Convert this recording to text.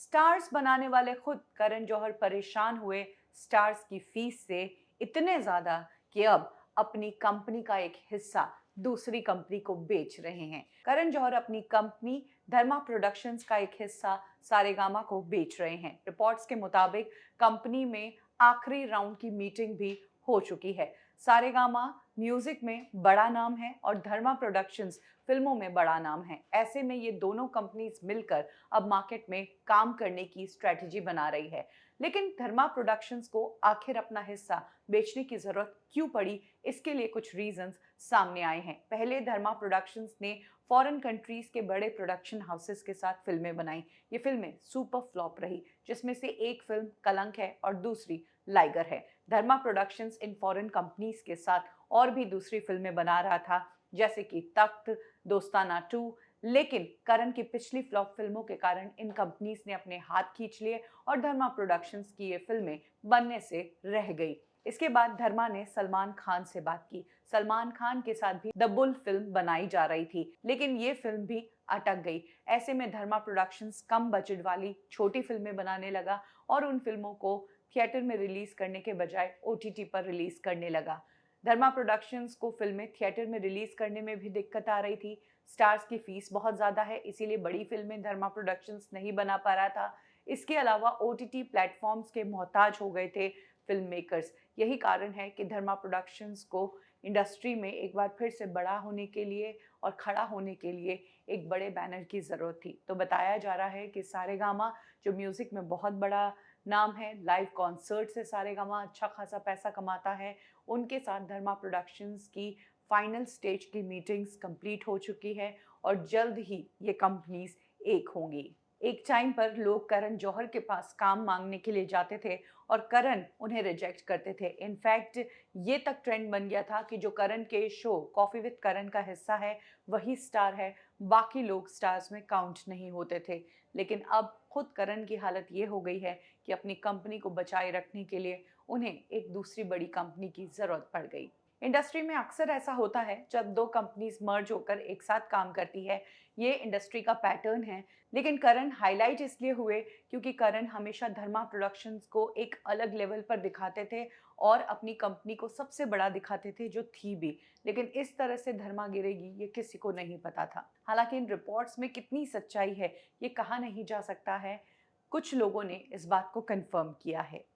Stars बनाने वाले खुद करण जौहर परेशान हुए स्टार्स की फीस से इतने ज्यादा कि अब अपनी कंपनी का एक हिस्सा दूसरी कंपनी को बेच रहे हैं। करण जौहर अपनी कंपनी धर्मा प्रोडक्शंस का एक हिस्सा सारेगामा को बेच रहे हैं। रिपोर्ट्स के मुताबिक कंपनी में आखिरी राउंड की मीटिंग भी हो चुकी है। सारेगामा म्यूजिक में बड़ा नाम है और धर्मा प्रोडक्शंस फिल्मों में बड़ा नाम है। ऐसे में ये दोनों कंपनीज मिलकर अब मार्केट में काम करने की स्ट्रेटजी बना रही है। लेकिन धर्मा प्रोडक्शंस को आखिर अपना हिस्सा बेचने की जरूरत क्यों पड़ी, इसके लिए कुछ रीजंस सामने आए हैं। पहले धर्मा प्रोडक्शंस ने फॉरेन कंट्रीज के बड़े प्रोडक्शन हाउसेस के साथ फिल्में बनाई। ये फिल्में सुपर फ्लॉप रही, जिसमें से एक फिल्म कलंक है और दूसरी लाइगर है। धर्मा प्रोडक्शंस इन फॉरेन कंपनीज के साथ और भी दूसरी फिल्में बना रहा था, जैसे कि तख्त, दोस्ताना 2। लेकिन करण की पिछली फ्लॉप फिल्मों के कारण इन कंपनीज ने अपने हाथ खींच लिए और धर्मा प्रोडक्शंस की ये फिल्में बनने से रह गई। इसके बाद धर्मा ने सलमान खान से बात की। सलमान खान के साथ भी द बुल फिल्म बनाई जा रही थी, लेकिन ये फिल्म भी अटक गई। ऐसे में धर्मा प्रोडक्शंस कम बजट वाली छोटी फिल्में बनाने लगा और उन फिल्मों को थिएटर में रिलीज करने के बजाय ओटीटी पर रिलीज करने लगा। धर्मा प्रोडक्शंस को फिल्में थिएटर में रिलीज करने में भी दिक्कत आ रही थी। स्टार्स की फीस बहुत ज़्यादा है, इसीलिए बड़ी फिल्में धर्मा प्रोडक्शंस नहीं बना पा रहा था। इसके अलावा ओटीटी प्लेटफॉर्म्स के मोहताज हो गए थे फिल्म मेकर्स। यही कारण है कि धर्मा प्रोडक्शंस को इंडस्ट्री में एक बार फिर से बड़ा होने के लिए और खड़ा होने के लिए एक बड़े बैनर की ज़रूरत थी। तो बताया जा रहा है कि सारेगामा, जो म्यूज़िक में बहुत बड़ा नाम है, लाइव कॉन्सर्ट से सारेगामा अच्छा खासा पैसा कमाता है, उनके साथ धर्मा प्रोडक्शंस की फाइनल स्टेज की मीटिंग्स कंप्लीट हो चुकी है और जल्द ही ये कंपनीज एक होंगी। एक टाइम पर लोग करण जौहर के पास काम मांगने के लिए जाते थे और करण उन्हें रिजेक्ट करते थे। इनफैक्ट ये तक ट्रेंड बन गया था कि जो करण के शो कॉफी विद करण का हिस्सा है वही स्टार है, बाकी लोग स्टार्स में काउंट नहीं होते थे। लेकिन अब खुद करण की हालत ये हो गई है कि अपनी कंपनी को बचाए रखने के लिए उन्हें एक दूसरी बड़ी कंपनी की जरूरत पड़ गई। इंडस्ट्री में अक्सर ऐसा होता है जब दो कंपनीज मर्ज होकर एक साथ काम करती है। ये इंडस्ट्री का पैटर्न है। लेकिन करण हाईलाइट इसलिए हुए क्योंकि करण हमेशा धर्मा प्रोडक्शंस को एक अलग लेवल पर दिखाते थे और अपनी कंपनी को सबसे बड़ा दिखाते थे, जो थी भी। लेकिन इस तरह से धर्मा गिरेगी ये किसी को नहीं पता था। हालांकि इन रिपोर्ट्स में कितनी सच्चाई है ये कहा नहीं जा सकता है। कुछ लोगों ने इस बात को कंफर्म किया है।